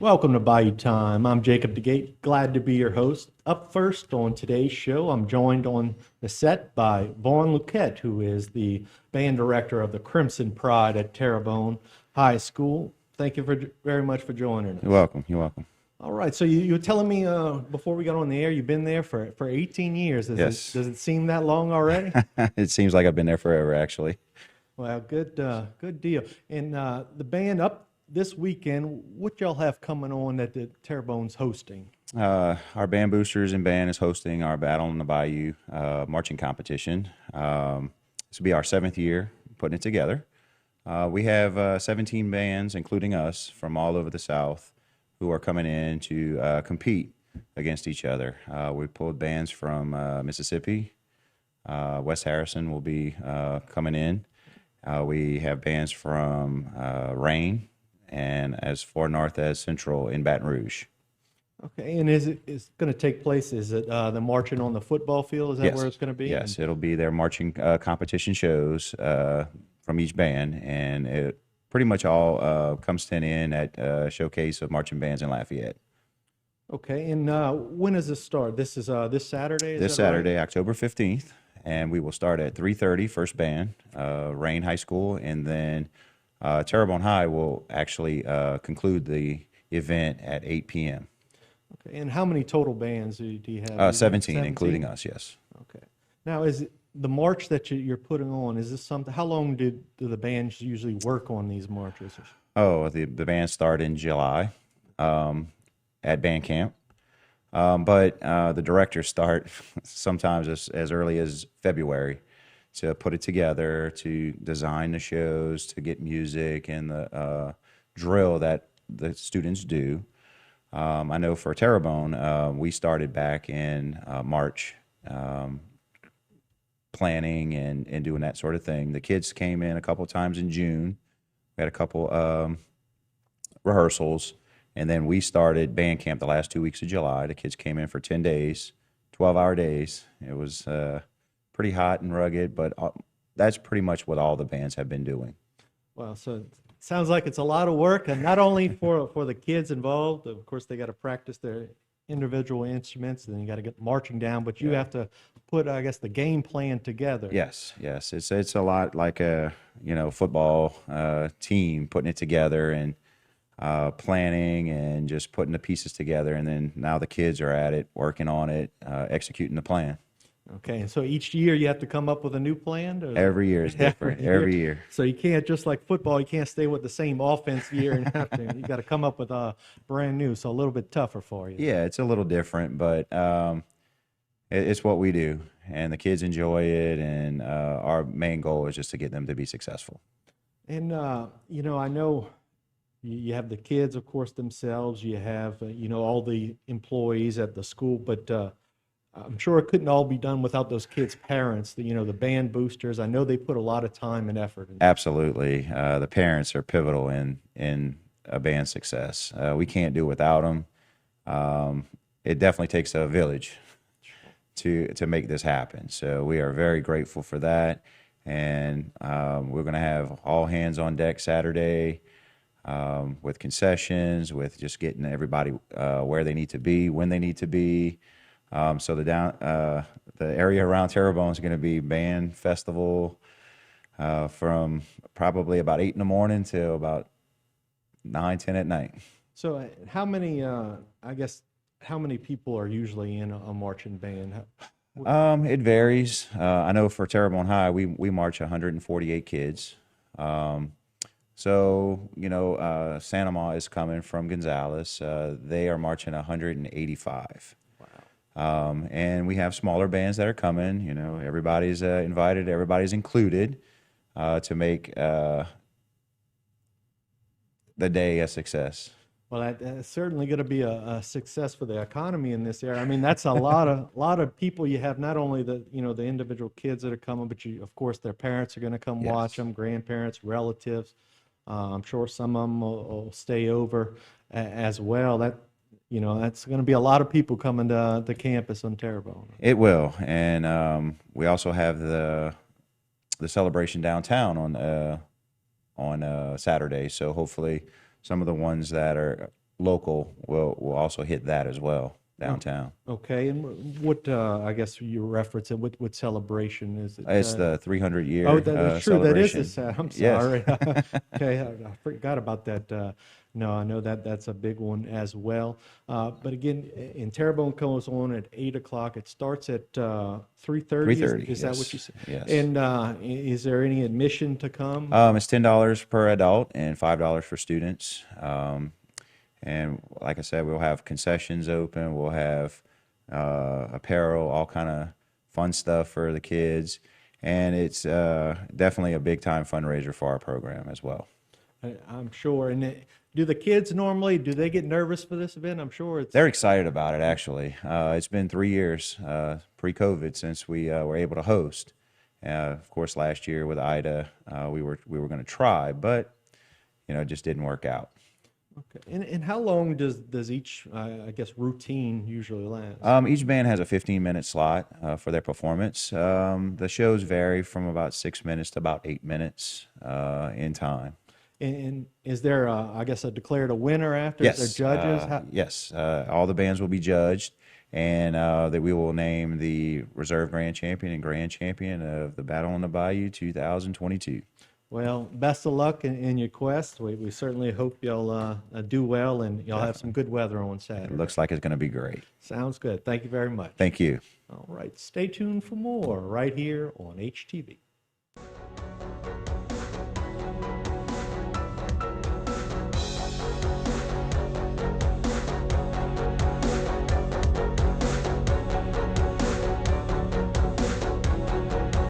Welcome to Bayou Time. I'm Jacob DeGate, glad to be your host. Up first on today's show, I'm joined on the set by Vaughn Luquette, who is the band director of the Crimson Pride at Terrebonne High School. Thank you very much for joining us. You're welcome. You're welcome. All right, so you were telling me before we got on the air, you've been there for 18 years. Yes. Does it seem that long already? It seems like I've been there forever, actually. Well, good deal. And the band up this weekend, what y'all have coming on that the Terrebonne's hosting? Our band boosters and band is hosting our Battle in the Bayou marching competition. This will be our 7th year putting it together. We have 17 bands, including us, from all over the South who are coming in to compete against each other. We pulled bands from Mississippi. West Harrison will be coming in. We have bands from Rayne and as far north as Central in Baton Rouge. Okay, and is going to take place? Is it the marching on the football field? Is that Yes. where it's going to be? Yes, it'll be their marching competition shows from each band, and it pretty much all comes to an end at Showcase of Marching Bands in Lafayette. Okay, and when does this start? This is this Saturday? Is This that right? Saturday, October 15th, and we will start at 3:30, first band, Rayne High School, and then Terrebonne High will actually conclude the event at 8 p.m. Okay, and how many total bands do you have? 17, including us, yes. Okay. Now, is it the march that you're putting on, is this something, how long do the bands usually work on these marches? Oh, the bands start in July at band camp. But the directors start sometimes as early as February to put it together, to design the shows, to get music and the drill that the students do. I know for Terrebonne, we started back in March, planning and doing that sort of thing. The kids came in a couple times in June. We had a couple rehearsals, and then we started band camp the last 2 weeks of July. The kids came in for 10 days, 12-hour days. It was pretty hot and rugged, but that's pretty much what all the bands have been doing. Well, so it sounds like it's a lot of work, and not only for the kids involved. Of course, they got to practice their individual instruments, and then you got to get marching down. But you have to put, I guess, the game plan together. Yes. It's a lot like a football team, putting it together and planning and just putting the pieces together. And then now the kids are at it, working on it, executing the plan. Okay, and so each year you have to come up with a new plan? Every year is different. Every year. So you can't, just like football, you can't stay with the same offense year and have to. You got to come up with a brand new, so a little bit tougher for you. Yeah, it's a little different, but it's what we do, and the kids enjoy it, and our main goal is just to get them to be successful. And I know you have the kids, of course, themselves. You have all the employees at the school, but I'm sure it couldn't all be done without those kids' parents. The band boosters. I know they put a lot of time and effort into. Absolutely, the parents are pivotal in a band's success. We can't do without them. It definitely takes a village to make this happen. So we are very grateful for that, and we're going to have all hands on deck Saturday with concessions, with just getting everybody where they need to be, when they need to be. So the area around Terrebonne is going to be band festival from probably about 8 in the morning till about 9, 10 at night. So how many people are usually in a marching band? It varies. I know for Terrebonne High, we march 148 kids. So Santa Ma is coming from Gonzales. They are marching 185. And we have smaller bands that are coming. Everybody's invited, everybody's included to make the day a success. Well, that's certainly going to be a success for the economy in this area. I mean, that's a lot of people you have. Not only the individual kids that are coming, but of course their parents are going to come watch them, grandparents, relatives. I'm sure some of them will stay over as well. That's going to be a lot of people coming to the campus on Terrebonne. It will, and we also have the celebration downtown on Saturday. So hopefully, some of the ones that are local will also hit that as well downtown. Okay, and what I guess you reference it. What celebration is it? It's the 300 year Oh, that's true. That is celebration. a sad. I'm Yes. sorry. Okay, I forgot about that. No, I know that that's a big one as well. But again, in Terrebonne goes on at 8 o'clock. It starts at 3:30. 3:30. Is that Yes. what you said? Yes. And is there any admission to come? It's $10 per adult and $5 for students. And like I said, we'll have concessions open. We'll have apparel, all kind of fun stuff for the kids, and it's definitely a big time fundraiser for our program as well. I'm sure. And do the kids normally do they get nervous for this event? I'm sure it's. They're excited about it. Actually, it's been 3 years pre-COVID since we were able to host. Of course, last year with Ida, we were going to try, but it just didn't work out. Okay. And how long does each I guess routine usually last? Each band has a 15-minute slot for their performance. The shows vary from about 6 minutes to about 8 minutes in time. And is there I guess a declared a winner after? Yes. Is there judges? Yes. All the bands will be judged, and that we will name the reserve grand champion and grand champion of the Battle on the Bayou 2022. Well, best of luck in your quest. We certainly hope you'll do well and you'll have some good weather on Saturday. It looks like it's going to be great. Sounds good. Thank you very much. Thank you. All right. Stay tuned for more right here on HTV.